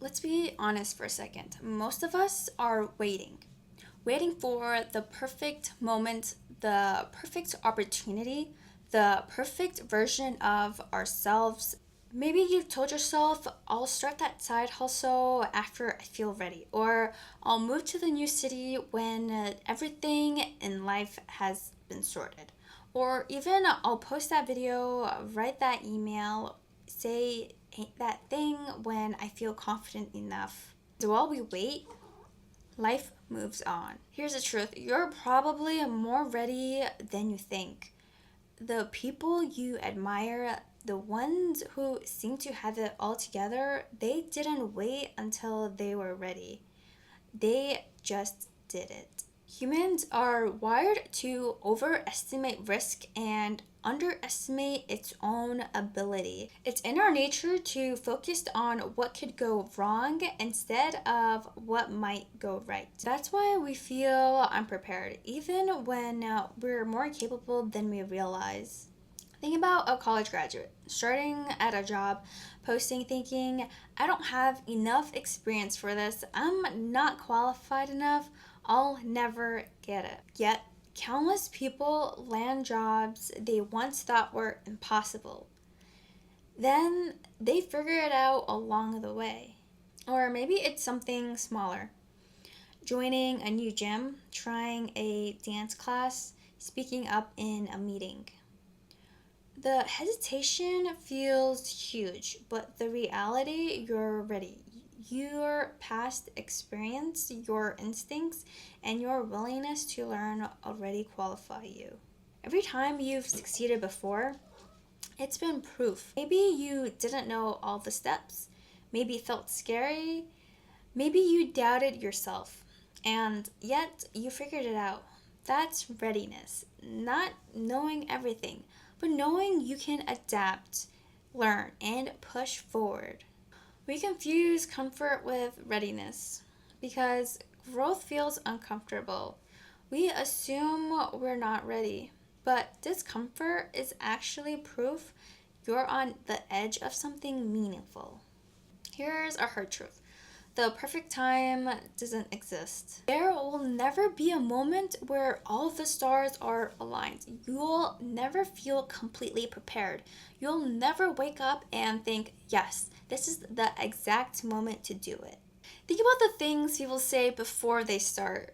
Let's be honest for a second. Most of us are waiting for the perfect moment, the perfect opportunity, the perfect version of ourselves. Maybe you've told yourself, I'll start that side hustle after I feel ready, or I'll move to the new city when everything in life has been sorted. Or even I'll post that video, write that email, say that thing when I feel confident enough. So while we wait, life moves on. Here's the truth, you're probably more ready than you think. The people you admire, the ones who seem to have it all together, they didn't wait until they were ready. They just did it. Humans are wired to overestimate risk and underestimate its own ability. It's in our nature to focus on what could go wrong instead of what might go right. That's why we feel unprepared, even when we're more capable than we realize. Think about a college graduate starting at a job, posting, thinking, I don't have enough experience for this, I'm not qualified enough, I'll never get it. Yet, countless people land jobs they once thought were impossible. Then they figure it out along the way. Or maybe it's something smaller, joining a new gym, trying a dance class, speaking up in a meeting. The hesitation feels huge, but the reality, you're ready. Your past experience, your instincts, and your willingness to learn already qualify you. Every time you've succeeded before, it's been proof. Maybe you didn't know all the steps, maybe it felt scary, maybe you doubted yourself, and yet you figured it out. That's readiness, not knowing everything, but knowing you can adapt, learn, and push forward. We confuse comfort with readiness because growth feels uncomfortable. We assume we're not ready, but discomfort is actually proof you're on the edge of something meaningful. Here's a hard truth, the perfect time doesn't exist. There will never be a moment where all the stars are aligned. You'll never feel completely prepared. You'll never wake up and think, yes, this is the exact moment to do it. Think about the things people say before they start.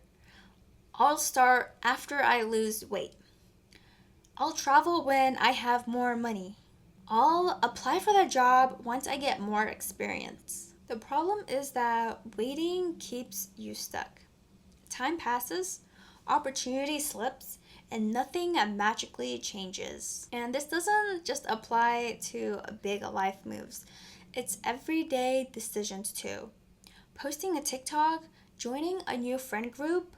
I'll start after I lose weight. I'll travel when I have more money. I'll apply for that job once I get more experience. The problem is that waiting keeps you stuck. Time passes, opportunity slips, and nothing magically changes. And this doesn't just apply to big life moves, it's everyday decisions too. Posting a TikTok, joining a new friend group,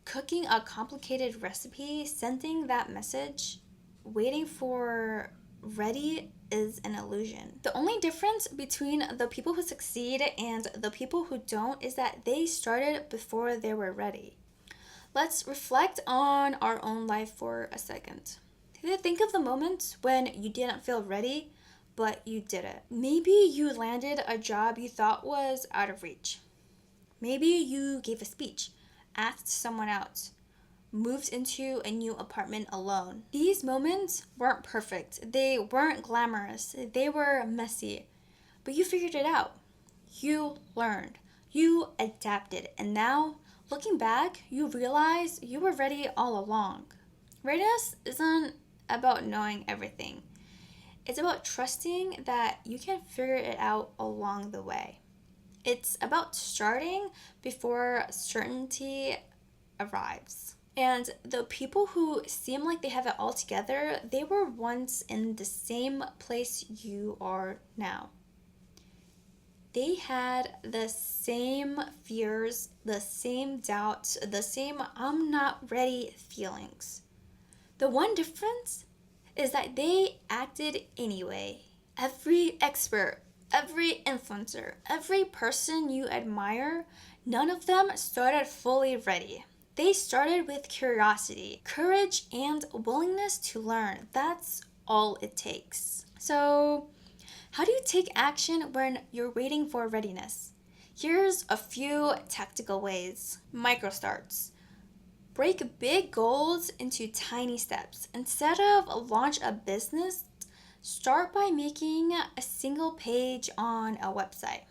cooking a complicated recipe, sending that message, waiting for ready is an illusion. The only difference between the people who succeed and the people who don't is that they started before they were ready. Let's reflect on our own life for a second. Think of the moments when you didn't feel ready, but you did it. Maybe you landed a job you thought was out of reach. Maybe you gave a speech, asked someone out, moved into a new apartment alone. These moments weren't perfect. They weren't glamorous. They were messy. But you figured it out. You learned. You adapted. And now, looking back, you realize you were ready all along. Readiness isn't about knowing everything. It's about trusting that you can figure it out along the way. It's about starting before certainty arrives. And the people who seem like they have it all together, they were once in the same place you are now. They had the same fears, the same doubts, the same I'm not ready feelings. The one difference is that they acted anyway. Every expert, every influencer, every person you admire, none of them started fully ready. They started with curiosity, courage, and willingness to learn. That's all it takes. So, how do you take action when you're waiting for readiness? Here's a few tactical ways. Micro starts. Break big goals into tiny steps. Instead of launch a business, start by making a single page on a website.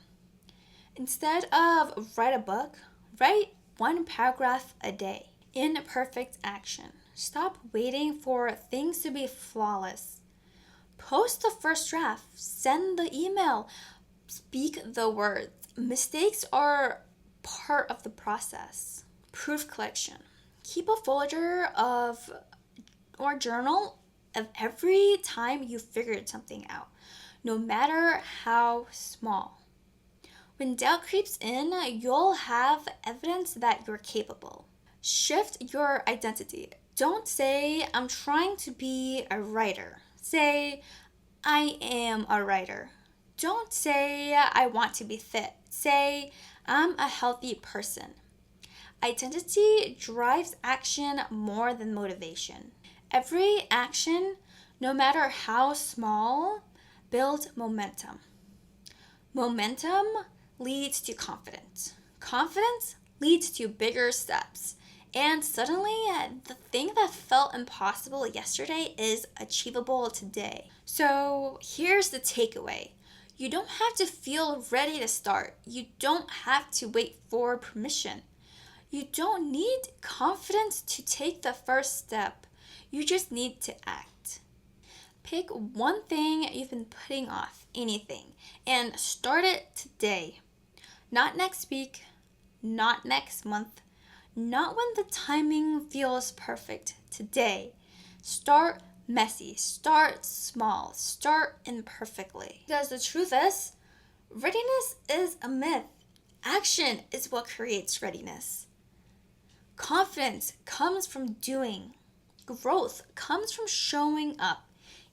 Instead of write a book, write one paragraph a day. Imperfect action. Stop waiting for things to be flawless. Post the first draft, send the email, speak the words. Mistakes are part of the process. Proof collection. Keep a folder of or journal of every time you figured something out, no matter how small. When doubt creeps in, you'll have evidence that you're capable. Shift your identity. Don't say, I'm trying to be a writer. Say, I am a writer. Don't say, I want to be fit. Say, I'm a healthy person. Identity drives action more than motivation. Every action, no matter how small, builds momentum. Momentum leads to confidence. Confidence leads to bigger steps. And suddenly, the thing that felt impossible yesterday is achievable today. So here's the takeaway. You don't have to feel ready to start. You don't have to wait for permission. You don't need confidence to take the first step. You just need to act. Pick one thing you've been putting off, anything, and start it today. Not next week, not next month, not when the timing feels perfect. Today. Start messy, start small, start imperfectly. Because the truth is, readiness is a myth. Action is what creates readiness. Confidence comes from doing. Growth comes from showing up,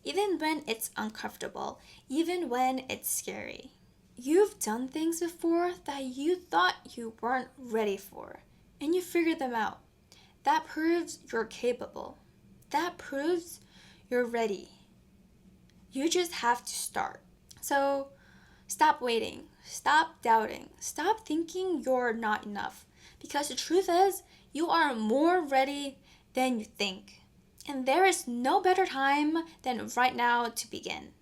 even when it's uncomfortable, even when it's scary. You've done things before that you thought you weren't ready for, and you figured them out. That proves you're capable. That proves you're ready. You just have to start. So stop waiting. Stop doubting. Stop thinking you're not enough. Because the truth is, you are more ready than you think. And there is no better time than right now to begin.